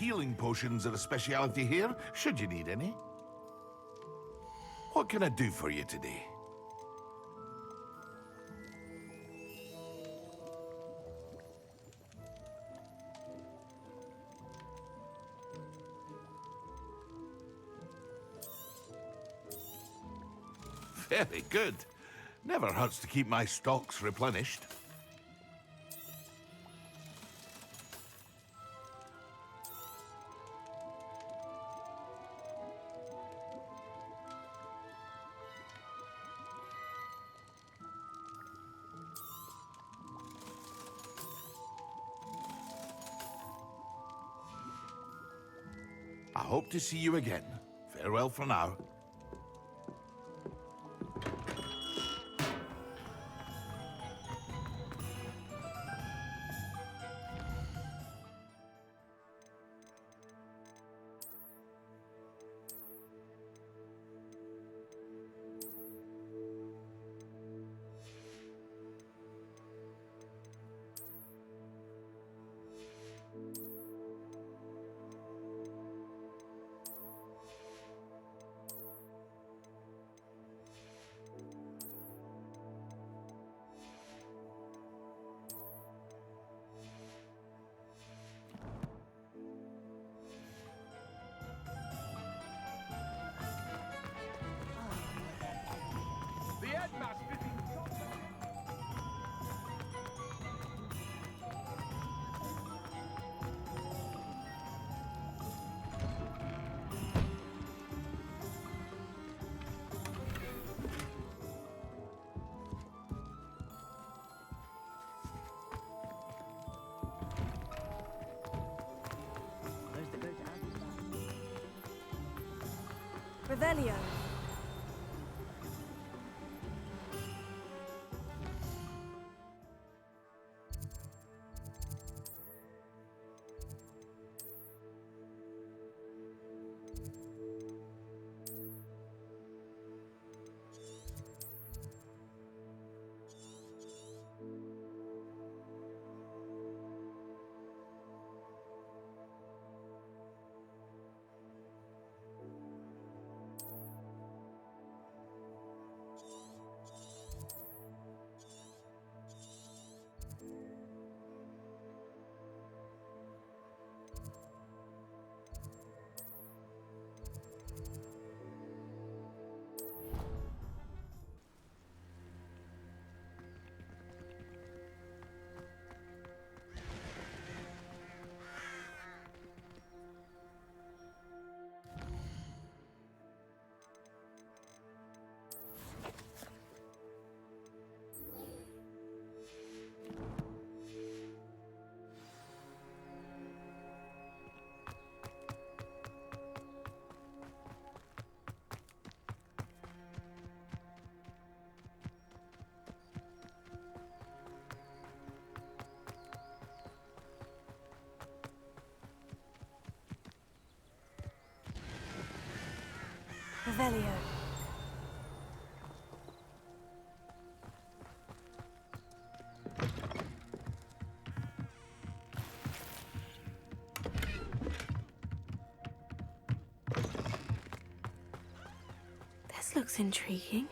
Healing potions are a speciality here, should you need any. What can I do for you today? Very good. Never hurts to keep my stocks replenished. I hope to see you again. Farewell for now. Revelio. Revelio. This looks intriguing.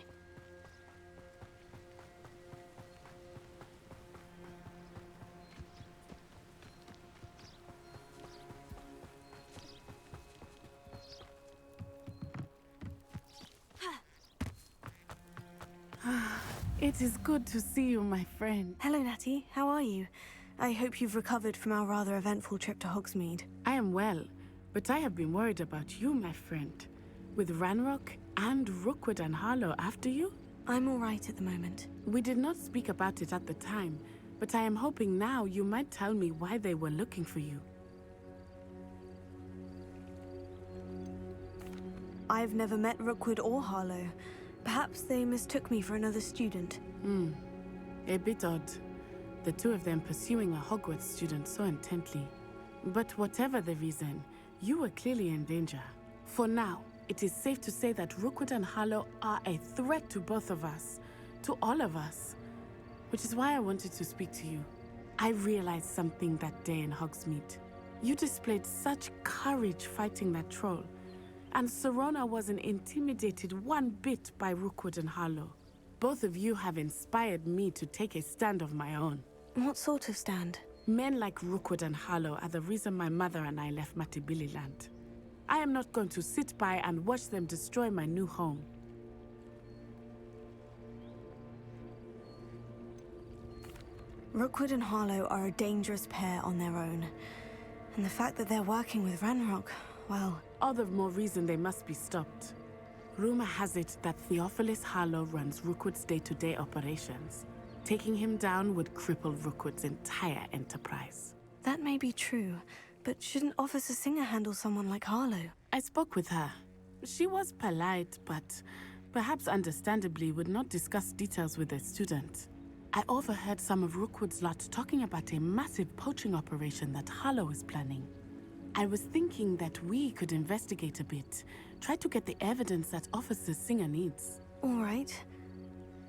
It is good to see you, my friend. Hello, Natty. How are you? I hope you've recovered from our rather eventful trip to Hogsmeade. I am well, but I have been worried about you, my friend. With Ranrock and Rookwood and Harlow after you? I'm all right at the moment. We did not speak about it at the time, but I am hoping now you might tell me why they were looking for you. I've never met Rookwood or Harlow. Perhaps they mistook me for another student. A bit odd. The two of them pursuing a Hogwarts student so intently. But whatever the reason, you were clearly in danger. For now, it is safe to say that Rookwood and Harlow are a threat to both of us, to all of us. Which is why I wanted to speak to you. I realized something that day in Hogsmeade. You displayed such courage fighting that troll. And Serona wasn't intimidated one bit by Rookwood and Harlow. Both of you have inspired me to take a stand of my own. What sort of stand? Men like Rookwood and Harlow are the reason my mother and I left Matibili land. I am not going to sit by and watch them destroy my new home. Rookwood and Harlow are a dangerous pair on their own. And the fact that they're working with Ranrock, well... All the more reason they must be stopped. Rumor has it that Theophilus Harlow runs Rookwood's day-to-day operations. Taking him down would cripple Rookwood's entire enterprise. That may be true, but shouldn't Officer Singer handle someone like Harlow? I spoke with her. She was polite, but perhaps understandably would not discuss details with a student. I overheard some of Rookwood's lot talking about a massive poaching operation that Harlow is planning. I was thinking that we could investigate a bit, try to get the evidence that Officer Singer needs. All right.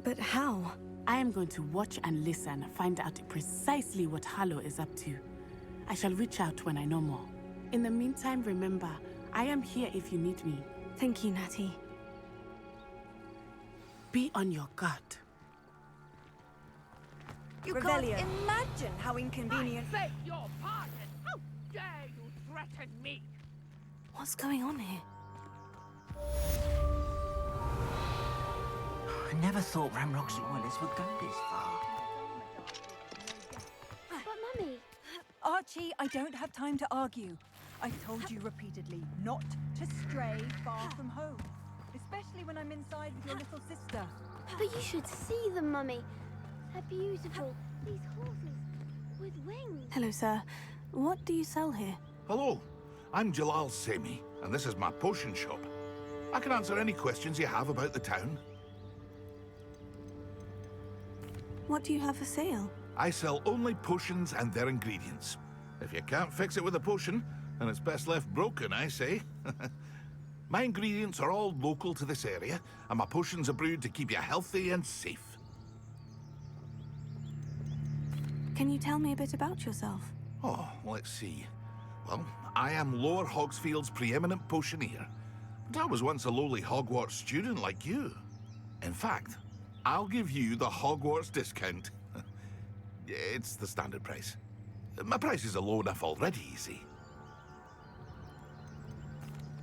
But how? I am going to watch and listen, find out precisely what Harlow is up to. I shall reach out when I know more. In the meantime, remember, I am here if you need me. Thank you, Natty. Be on your guard. You Revelio. can't imagine how inconvenient... I beg your pardon! How dare you threaten me? What's going on here? I never thought Ramrock's loyalists would go this far. But Mummy, Archie, I don't have time to argue. I've told you repeatedly not to stray far from home. Especially when I'm inside with your little sister. but you should see them, Mummy. They're beautiful. These horses with wings. Hello, sir. What do you sell here? Hello, I'm Jalal Semi, and this is my potion shop. I can answer any questions you have about the town. What do you have for sale? I sell only potions and their ingredients. If you can't fix it with a potion, then it's best left broken, I say. My ingredients are all local to this area, and my potions are brewed to keep you healthy and safe. Can you tell me a bit about yourself? Oh, let's see. Well, I am Lower Hogsfield's preeminent potioneer. But I was once a lowly Hogwarts student like you. In fact, I'll give you the Hogwarts discount. It's the standard price. My prices are low enough already, you see.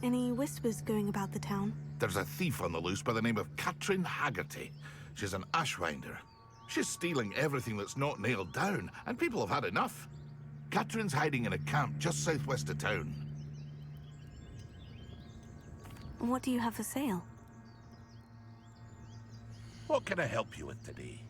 Any whispers going about the town? There's a thief on the loose by the name of Katrin Haggerty. She's an ashwinder. She's stealing everything that's not nailed down, and people have had enough. Katrin's hiding in a camp just southwest of town. What do you have for sale? What can I help you with today?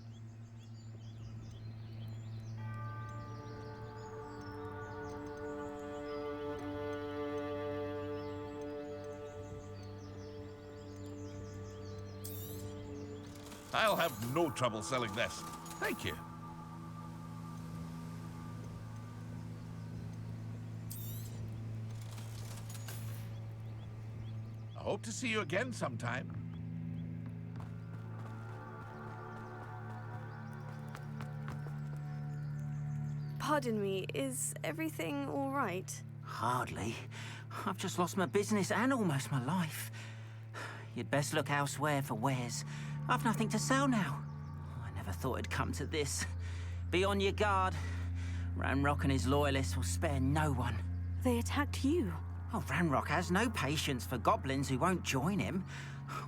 I'll have no trouble selling this. Thank you. I hope to see you again sometime. Pardon me, is everything all right? Hardly. I've just lost my business and almost my life. You'd best look elsewhere for wares. I've nothing to sell now. I never thought it'd come to this. Be on your guard. Ranrock and his loyalists will spare no one. They attacked you. Oh, Ranrock has no patience for goblins who won't join him.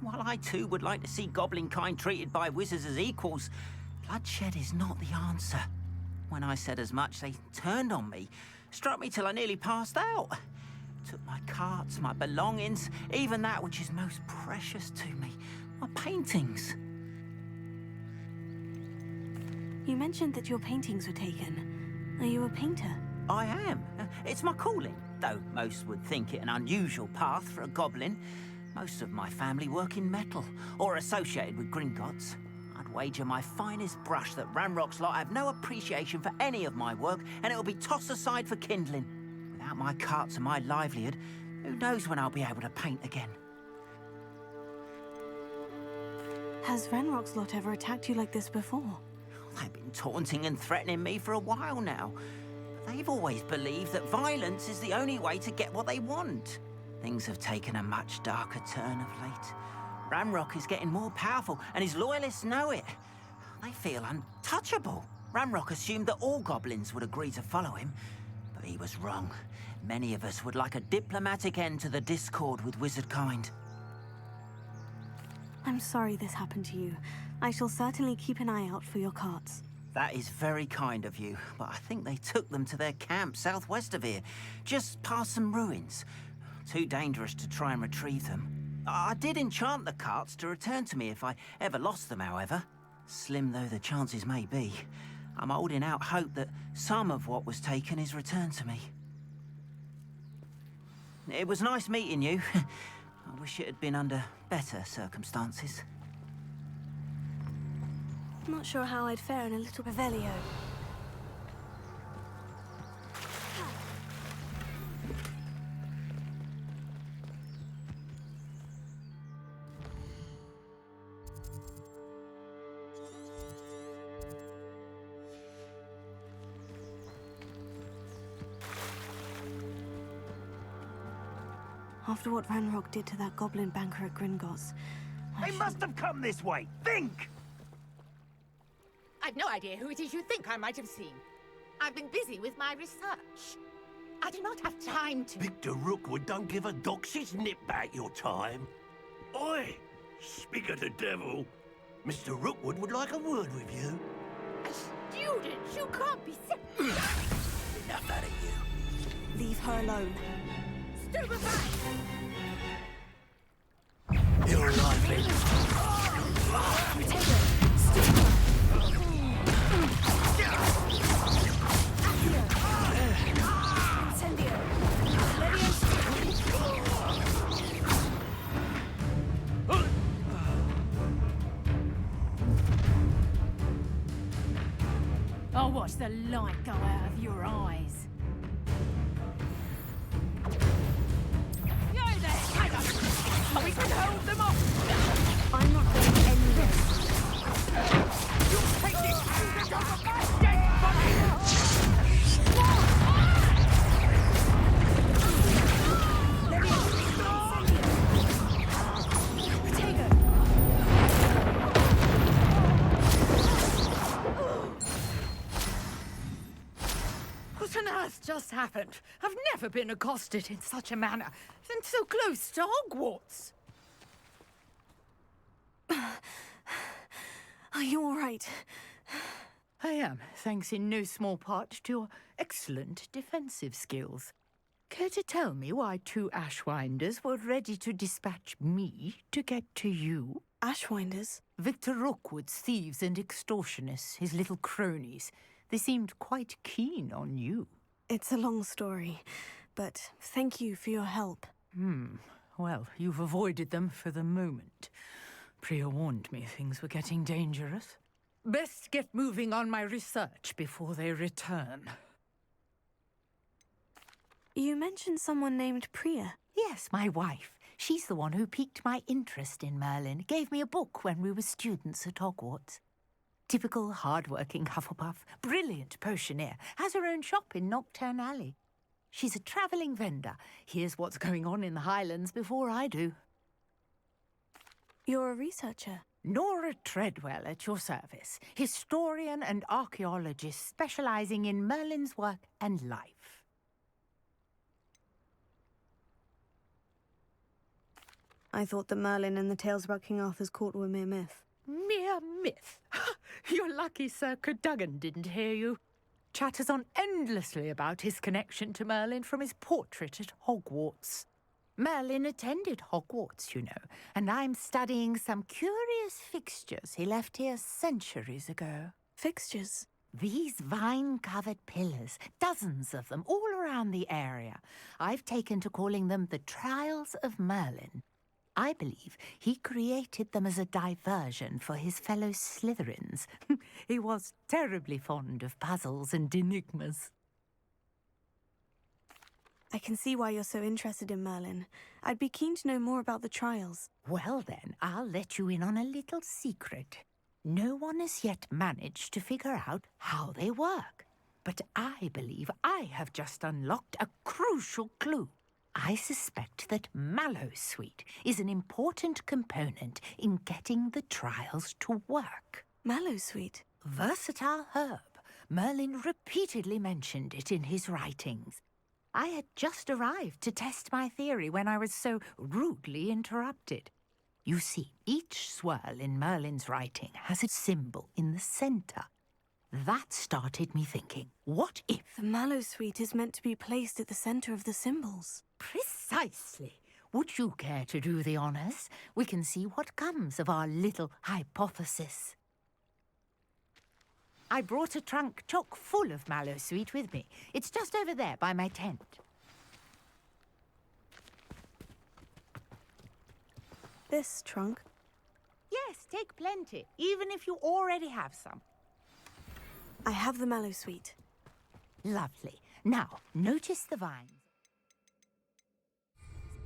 While I too would like to see goblin kind treated by wizards as equals, bloodshed is not the answer. When I said as much, they turned on me, struck me till I nearly passed out. Took my carts, my belongings, even that which is most precious to me, my paintings. You mentioned that your paintings were taken. Are you a painter? I am. It's my calling, though most would think it an unusual path for a goblin. Most of my family work in metal, or associated with Gringotts. I'd wager my finest brush that Ranrock's lot have no appreciation for any of my work, and it'll be tossed aside for kindling. Without my carts and my livelihood, who knows when I'll be able to paint again? Has Ranrock's lot ever attacked you like this before? They've been taunting and threatening me for a while now. But They've always believed that violence is the only way to get what they want. Things have taken a much darker turn of late. Ramrock is getting more powerful, and his loyalists know it. They feel untouchable. Ramrock assumed that all goblins would agree to follow him, but he was wrong. Many of us would like a diplomatic end to the discord with wizard kind. I'm sorry this happened to you. I shall certainly keep an eye out for your carts. That is very kind of you, but I think they took them to their camp southwest of here, just past some ruins. Too dangerous to try and retrieve them. I did enchant the carts to return to me if I ever lost them, however. Slim though the chances may be, I'm holding out hope that some of what was taken is returned to me. It was nice meeting you. I wish it had been under better circumstances. Not sure how I'd fare in a little Revelio. After what Ranrock did to that goblin banker at Gringotts, They must have come this way. Think! I've no idea who it is you think I might have seen. I've been busy with my research. I do not have time to... Victor Rookwood don't give a doxy's nip back your time. Oi! Speak of the devil. Mr. Rookwood would like a word with you. A student? You can't be... Enough out of you. leave her alone. Stupefy! You're lively. I'll watch the light go out of your eyes. Yo there, Tiger! We can hold them off! I'm not going anywhere. You'll take this music over my dead body! What on earth just happened? I've never been accosted in such a manner, and so close to Hogwarts. Are you all right? I am, thanks in no small part to your excellent defensive skills. Care to tell me why two Ashwinders were ready to dispatch me to get to you? Ashwinders? Victor Rookwood's thieves and extortionists, his little cronies. They seemed quite keen on you. It's a long story, but thank you for your help. Well, you've avoided them for the moment. Priya warned me things were getting dangerous. Best get moving on my research before they return. You mentioned someone named Priya. Yes, my wife. She's the one who piqued my interest in Merlin. Gave me a book when we were students at Hogwarts. Typical hard-working Hufflepuff, brilliant potioneer, has her own shop in Nocturne Alley. She's a travelling vendor. Hears what's going on in the Highlands before I do. You're a researcher. Nora Treadwell at your service, historian and archaeologist specialising in Merlin's work and life. I thought that Merlin and the tales about King Arthur's court were mere myth. Mere myth. You're lucky Sir Cadogan didn't hear you. Chatters on endlessly about his connection to Merlin from his portrait at Hogwarts. Merlin attended Hogwarts, you know, and I'm studying some curious fixtures he left here centuries ago. Fixtures? These vine-covered pillars, dozens of them, all around the area. I've taken to calling them the Trials of Merlin. I believe he created them as a diversion for his fellow Slytherins. He was terribly fond of puzzles and enigmas. I can see why you're so interested in Merlin. I'd be keen to know more about the trials. Well then, I'll let you in on a little secret. No one has yet managed to figure out how they work. But I believe I have just unlocked a crucial clue. I suspect that mallowsweet is an important component in getting the trials to work. Mallowsweet. Versatile herb. Merlin repeatedly mentioned it in his writings. I had just arrived to test my theory when I was so rudely interrupted. You see, each swirl in Merlin's writing has a symbol in the centre. That started me thinking, what if... The mallowsweet is meant to be placed at the centre of the symbols. Precisely. Would you care to do the honours? We can see what comes of our little hypothesis. I brought a trunk chock full of mallowsweet with me. It's just over there by my tent. This trunk? Yes, take plenty, even if you already have some. I have the mallowsweet. Lovely. Now, notice the vines.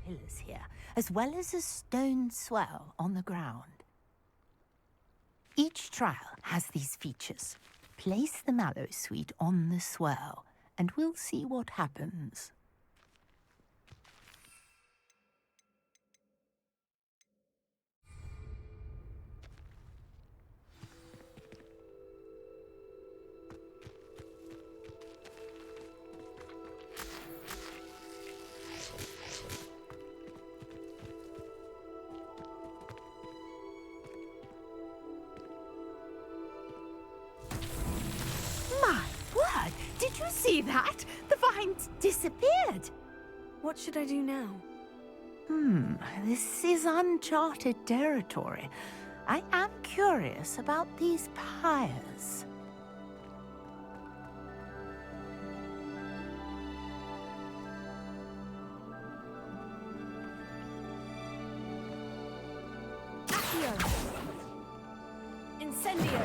Pillars here, as well as a stone swell on the ground. Each trial has these features. Place the mallowsweet on the swell, and we'll see what happens. Did you see that? The vines disappeared. What should I do now? This is uncharted territory. I am curious about these pyres. Accio! Incendio!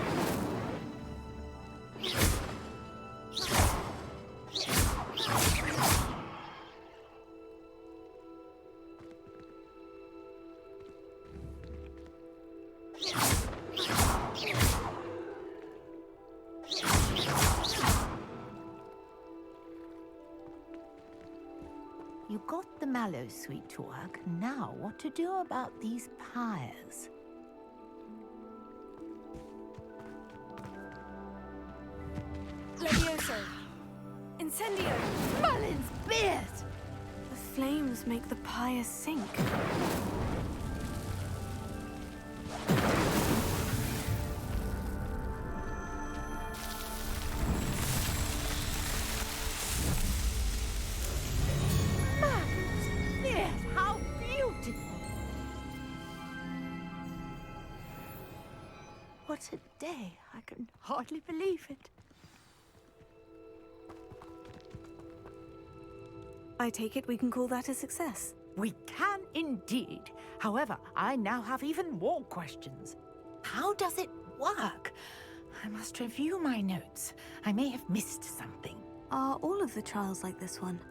You got the mallowsweet to work. Now, what to do about these pyres? Levioso! Incendio! Merlin's beard! The flames make the pyre sink. What a day. I can hardly believe it. I take it we can call that a success. We can indeed. However, I now have even more questions. How does it work? I must review my notes. I may have missed something. Are all of the trials like this one?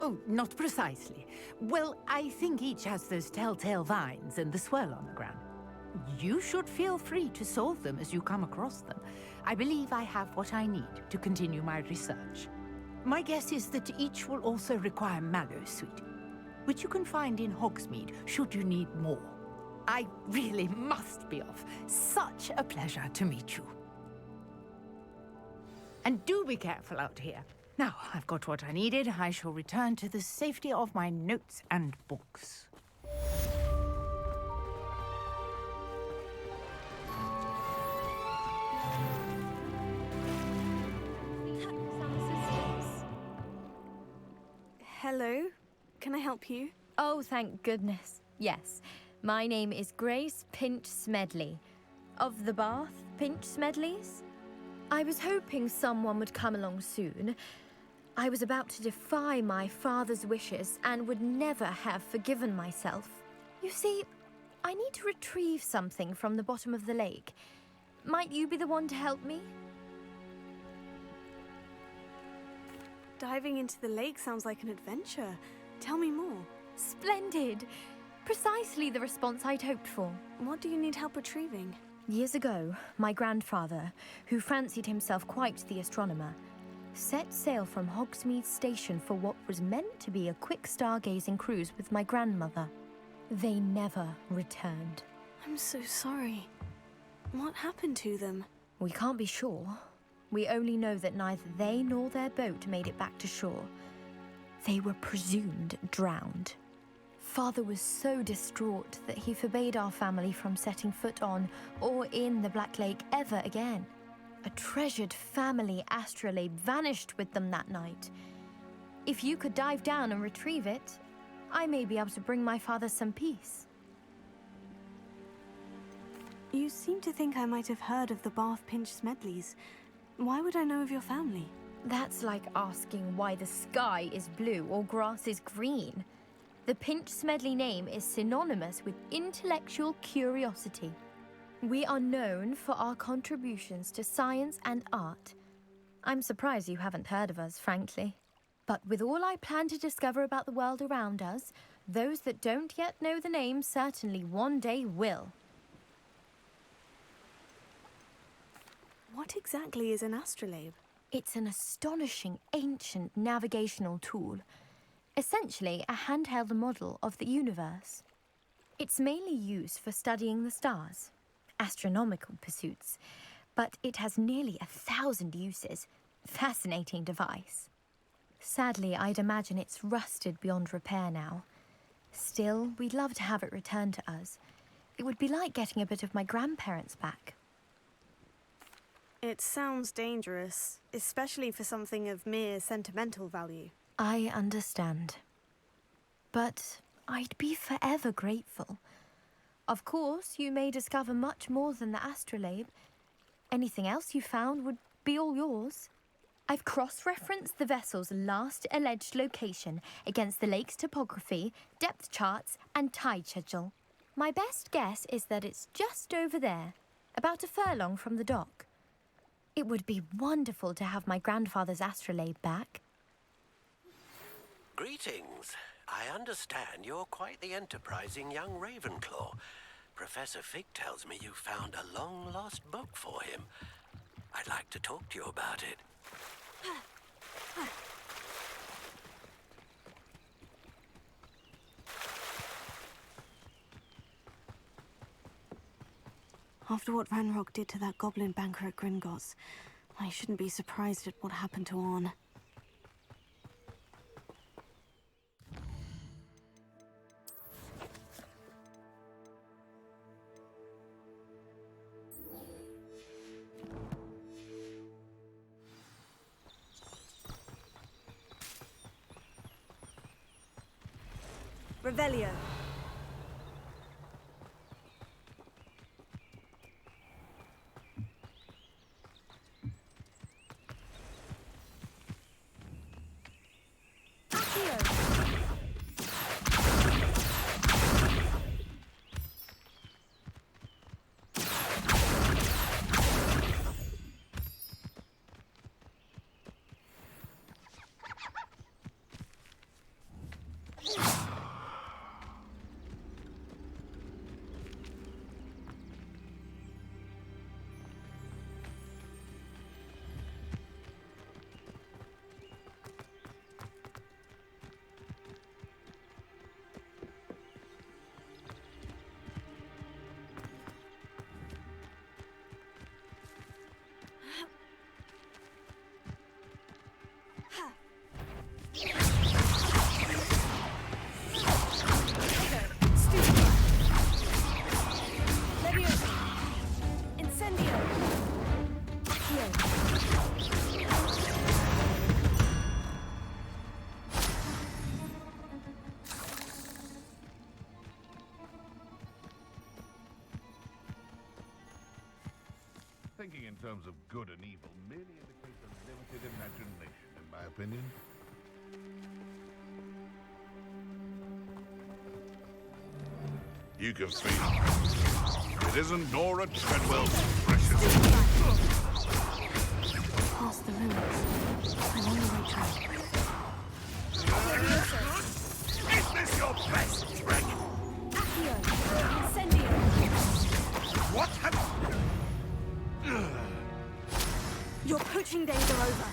Oh, not precisely. Well, I think each has those telltale vines and the swirl on the ground. You should feel free to solve them as you come across them. I believe I have what I need to continue my research. My guess is that each will also require mallowsweet, which you can find in Hogsmeade should you need more. I really must be off. Such a pleasure to meet you. And do be careful out here. Now, I've got what I needed. I shall return to the safety of my notes and books. Hello? Can I help you? Oh, thank goodness. Yes. My name is Grace Pinch Smedley. Of the Bath Pinch Smedleys? I was hoping someone would come along soon. I was about to defy my father's wishes and would never have forgiven myself. You see, I need to retrieve something from the bottom of the lake. Might you be the one to help me? Diving into the lake sounds like an adventure. Tell me more. Splendid! Precisely the response I'd hoped for. What do you need help retrieving? Years ago, my grandfather, who fancied himself quite the astronomer, set sail from Hogsmeade Station for what was meant to be a quick stargazing cruise with my grandmother. They never returned. I'm so sorry. What happened to them? We can't be sure. We only know that neither they nor their boat made it back to shore. They were presumed drowned. Father was so distraught that he forbade our family from setting foot on or in the Black Lake ever again. A treasured family astrolabe vanished with them that night. If you could dive down and retrieve it, I may be able to bring my father some peace. You seem to think I might have heard of the Bath Pinch Smedleys. Why would I know of your family? That's like asking why the sky is blue or grass is green. The Pinch Smedley name is synonymous with intellectual curiosity. We are known for our contributions to science and art. I'm surprised you haven't heard of us, frankly. But with all I plan to discover about the world around us, those that don't yet know the name certainly one day will. What exactly is an astrolabe? It's an astonishing ancient navigational tool. Essentially a handheld model of the universe. It's mainly used for studying the stars, astronomical pursuits, but it has nearly 1,000 uses. Fascinating device. Sadly, I'd imagine it's rusted beyond repair now. Still, we'd love to have it returned to us. It would be like getting a bit of my grandparents back. It sounds dangerous, especially for something of mere sentimental value. I understand. But I'd be forever grateful. Of course, you may discover much more than the astrolabe. Anything else you found would be all yours. I've cross-referenced the vessel's last alleged location against the lake's topography, depth charts, and tide schedule. My best guess is that it's just over there, about a furlong from the dock. It would be wonderful to have my grandfather's astrolabe back. Greetings. I understand you're quite the enterprising young Ravenclaw. Professor Fig tells me you found a long-lost book for him. I'd like to talk to you about it. After what Ranrock did to that goblin banker at Gringotts, I shouldn't be surprised at what happened to Orn. Revelio. Thinking in terms of good and evil merely indicates a limited imagination, in my opinion. You can feel it isn't Nora Treadwell's precious. Past the ruins. I'm on the right track. Is this your best trick? Accio! Incendio! What have Your poaching days are over.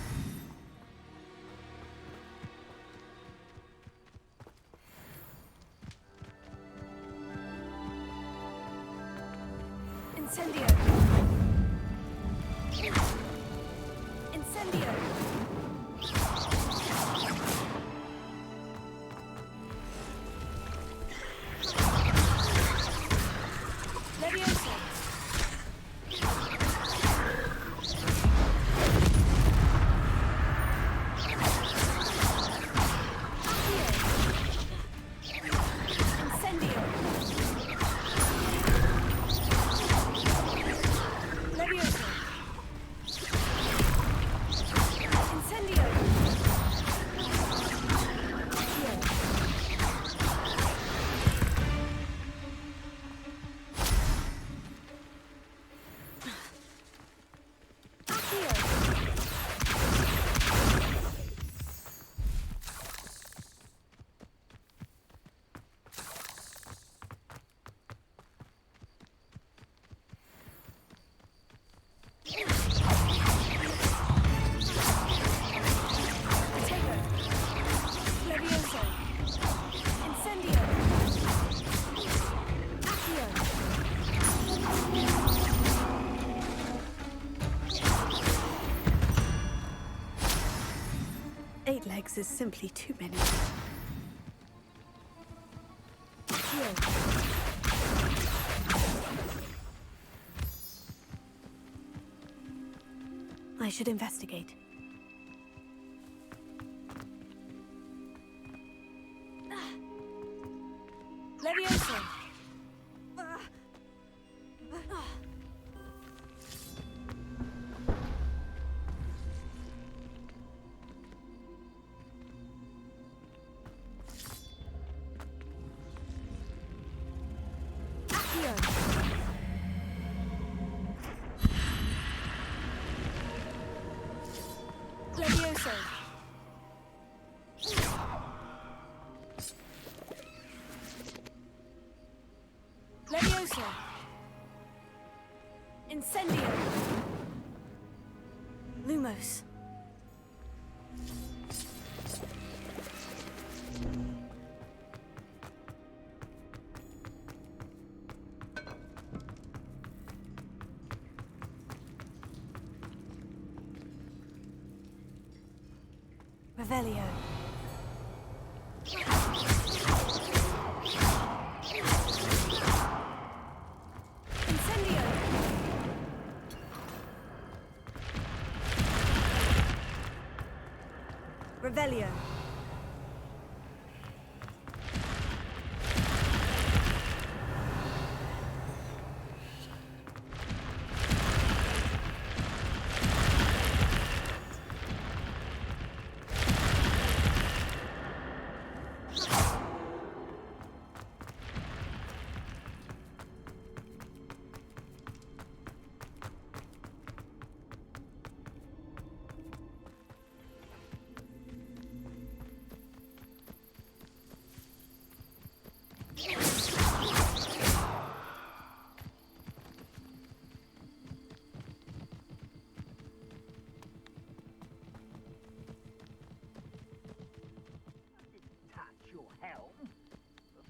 Incendio! Leviosa! Incendio! Leviosa! Incendio! Leviosa! Incendio! Accio! 8 legs is simply too many. Accio! I should investigate. Leviosa! Accio! Leviosa! Leviosa! Incendio! Lumos! Revelio! Incendio! Revelio!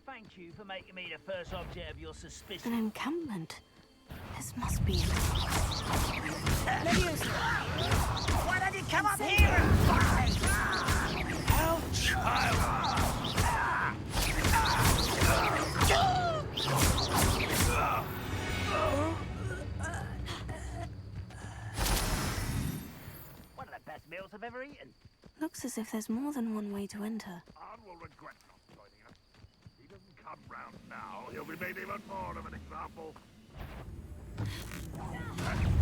Thank you for making me the first object of your suspicion. An encampment. This must be it. Why don't you come up here and fight? How child! One of the best meals I've ever eaten. Looks as if there's more than one way to enter. Anne will regret not joining us. If he doesn't come round now, he'll be made even more of an example.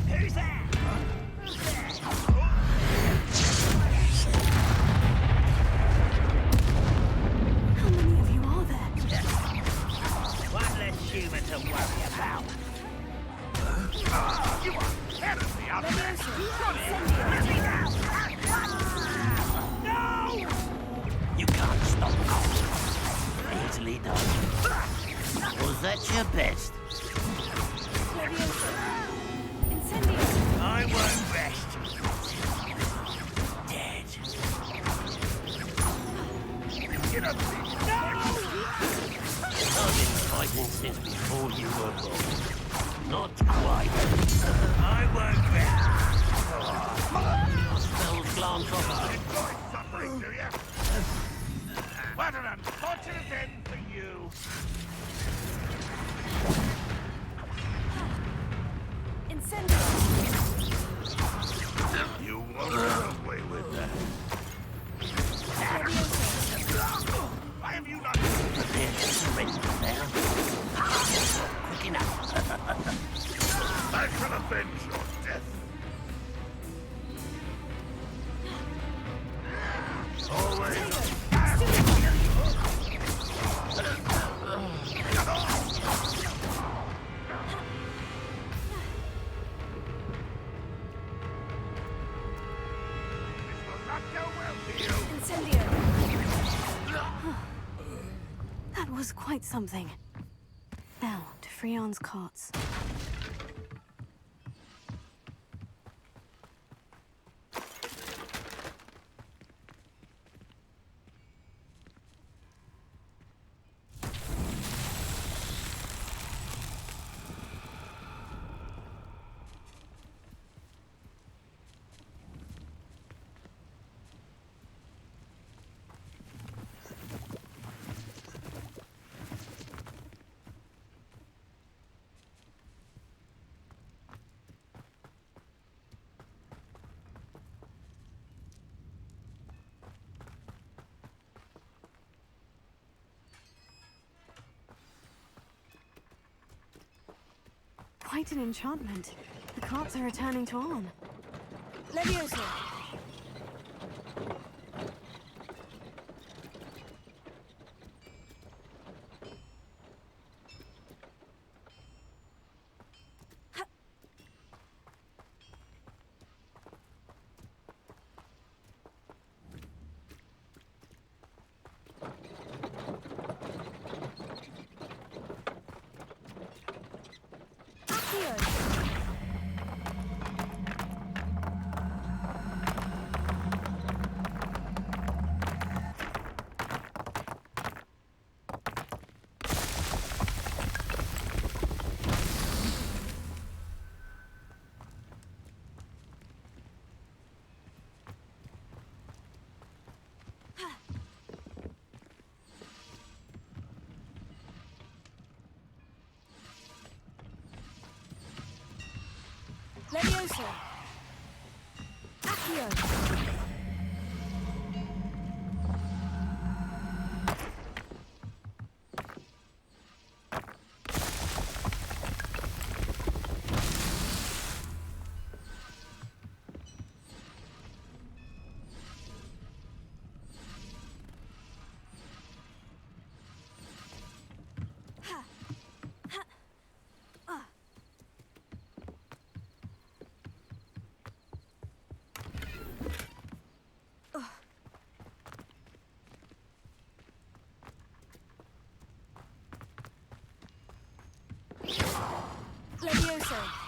Who's there? How many of you are there? One less human to worry about. You are terribly out of there. No! You can't stop us. Easily done. Was that your best? I won't rest. Dead. Get up, No! I've been fighting since before you were born. Not quite. I won't rest. Incendio! That was quite something. Now, to Freon's carts. Quite an enchantment. The carts are returning to Arn. Leviosa! Leviosa! Accio! Leviosa!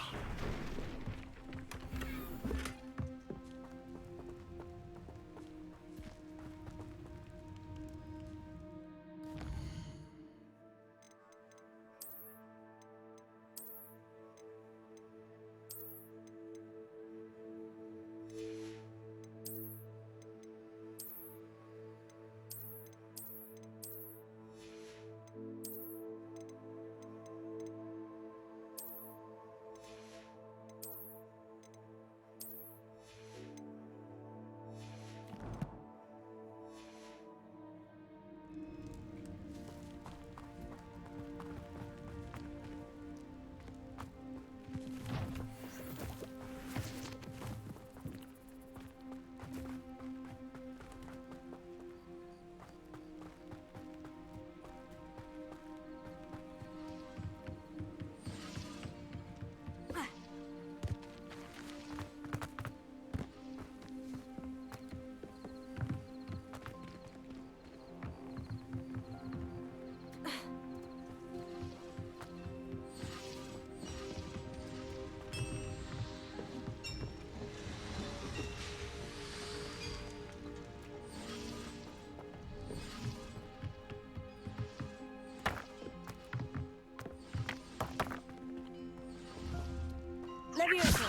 Leviosa!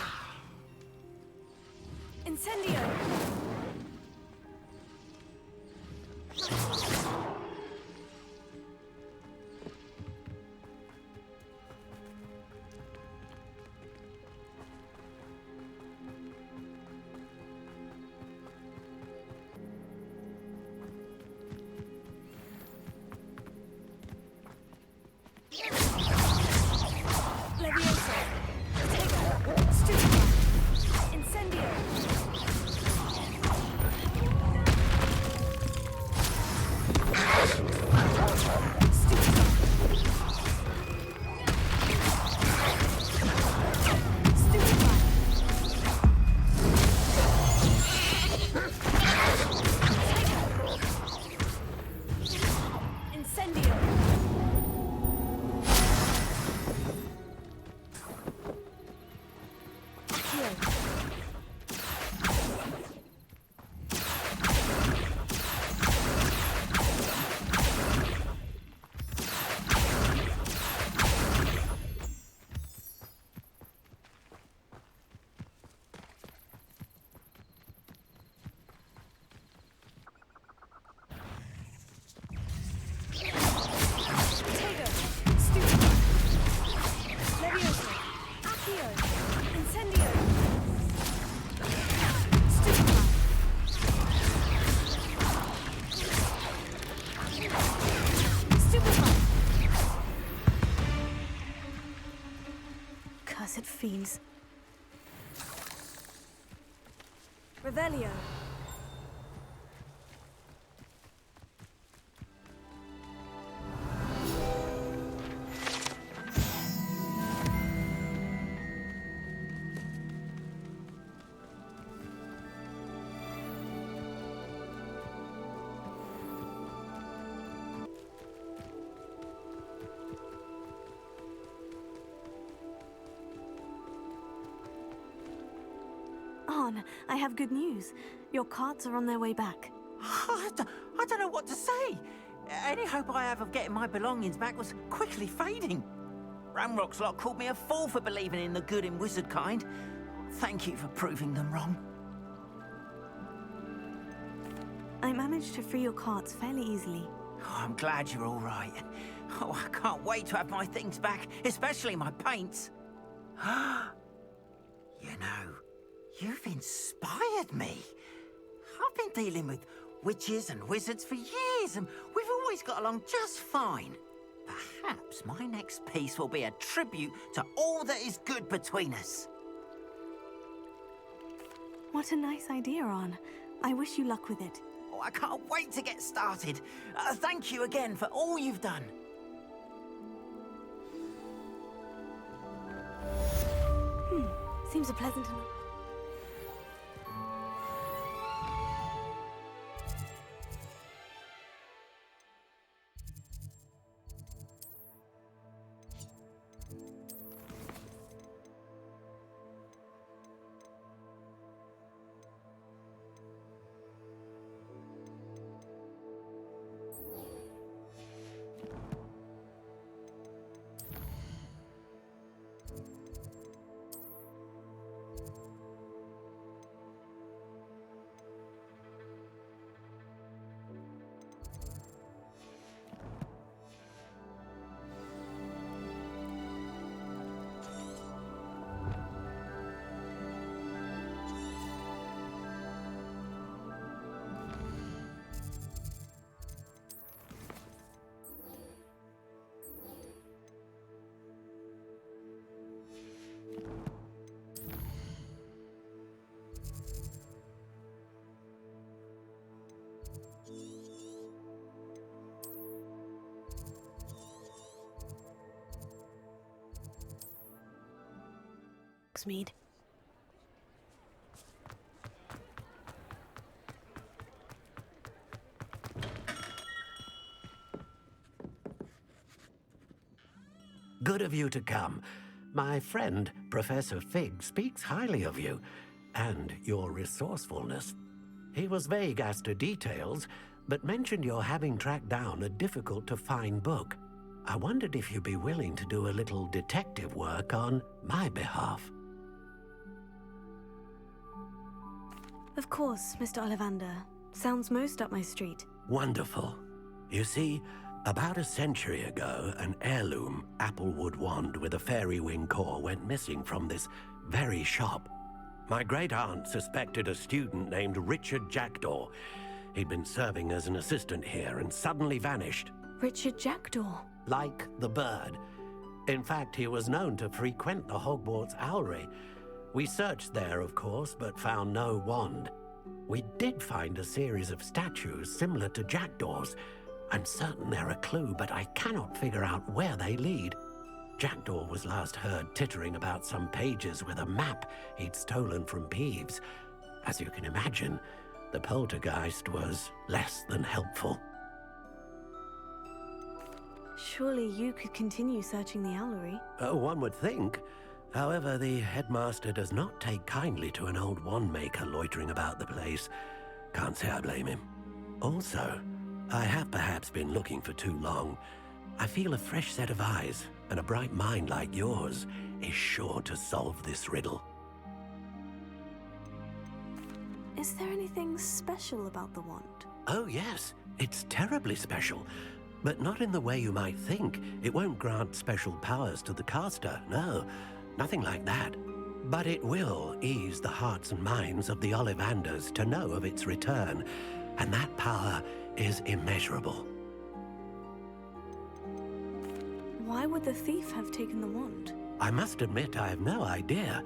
Incendio! Leviosa! Incendio! fiends. Revelio. On, I have good news. Your carts are on their way back. I don't know what to say. Any hope I have of getting my belongings back was quickly fading. Ramrock's lot called me a fool for believing in the good in wizard kind. Thank you for proving them wrong. I managed to free your carts fairly easily. Oh, I'm glad you're all right. Oh, I can't wait to have my things back, especially my paints. You know, you've inspired me. I've been dealing with witches and wizards for years, and we've always got along just fine. Perhaps my next piece will be a tribute to all that is good between us. What a nice idea, On. I wish you luck with it. Oh, I can't wait to get started. Thank you again for all you've done. Seems a pleasant enough. Mead. Good of you to come. My friend, Professor Fig, speaks highly of you and your resourcefulness. He was vague as to details, but mentioned your having tracked down a difficult-to-find book. I wondered if you'd be willing to do a little detective work on my behalf. Of course, Mr. Ollivander. Sounds most up my street. Wonderful. You see, about a century ago, an heirloom applewood wand with a fairy wing core went missing from this very shop. My great-aunt suspected a student named Richard Jackdaw. He'd been serving as an assistant here and suddenly vanished. Richard Jackdaw? Like the bird. In fact, he was known to frequent the Hogwarts Owlery. We searched there, of course, but found no wand. We did find a series of statues similar to Jackdaw's. I'm certain they're a clue, but I cannot figure out where they lead. Jackdaw was last heard tittering about some pages with a map he'd stolen from Peeves. As you can imagine, the poltergeist was less than helpful. Surely you could continue searching the owlery. One would think. However, the headmaster does not take kindly to an old wand-maker loitering about the place. Can't say I blame him. Also, I have perhaps been looking for too long. I feel a fresh set of eyes and a bright mind like yours is sure to solve this riddle. Is there anything special about the wand? Oh yes, it's terribly special. But not in the way you might think. It won't grant special powers to the caster, no. Nothing like that. But it will ease the hearts and minds of the Ollivanders to know of its return, and that power is immeasurable. Why would the thief have taken the wand? I must admit I have no idea.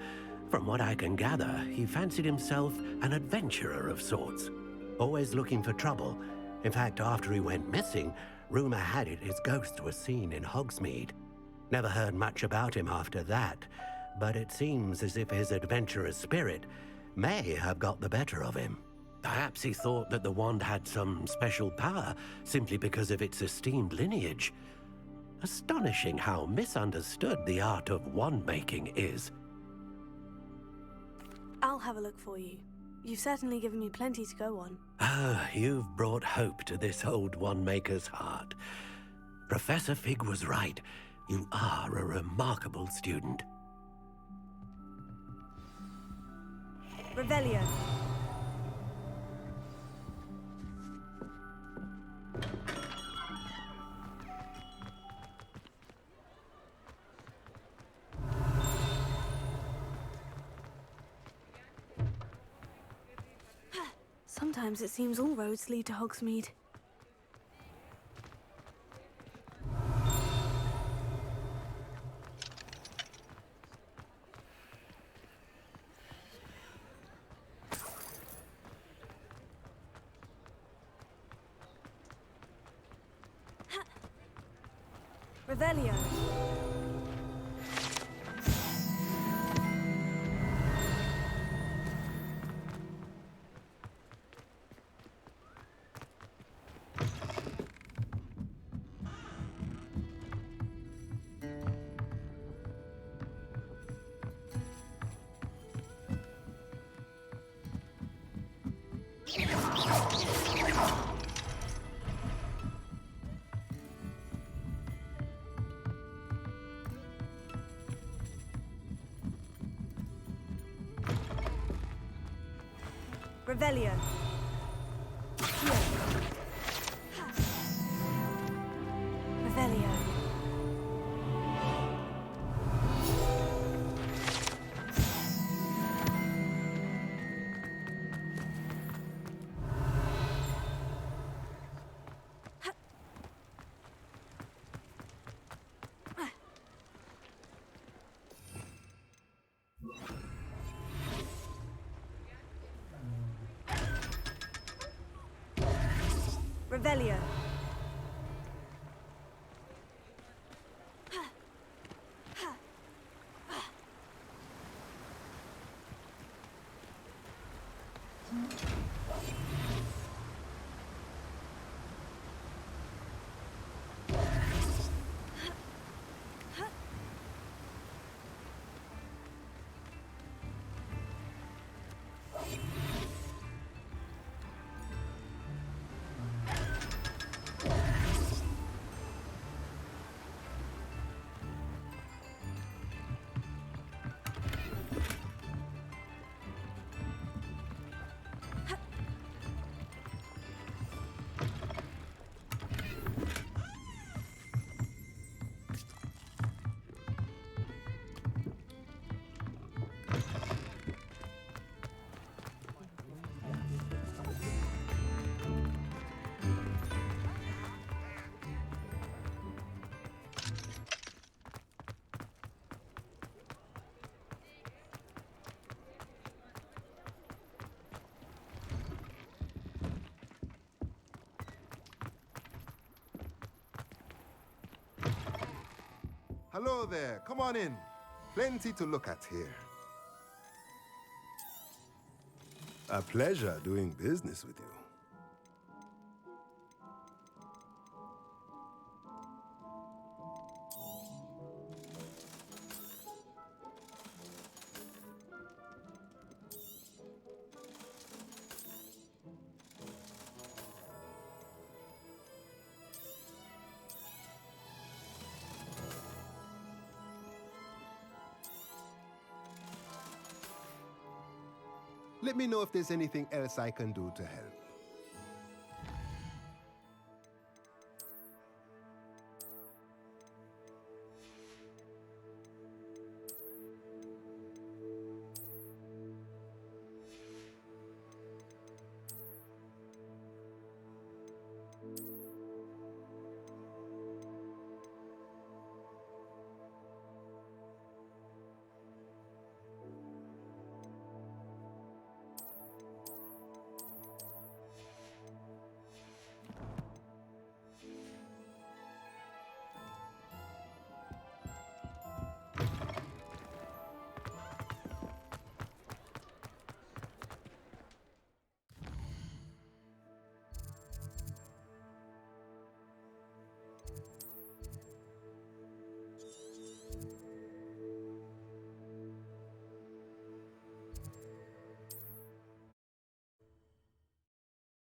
From what I can gather, he fancied himself an adventurer of sorts, always looking for trouble. In fact, after he went missing, rumor had it his ghost was seen in Hogsmeade. Never heard much about him after that, but it seems as if his adventurous spirit may have got the better of him. Perhaps he thought that the wand had some special power simply because of its esteemed lineage. Astonishing how misunderstood the art of wand-making is. I'll have a look for you. You've certainly given me plenty to go on. Ah, you've brought hope to this old wand-maker's heart. Professor Fig was right. You are a remarkable student. Revelio. Sometimes it seems all roads lead to Hogsmeade. Revelio. Revelio. Revelio. Revelio. Hello there, come on in. Plenty to look at here. A pleasure doing business with you. Let me know if there's anything else I can do to help.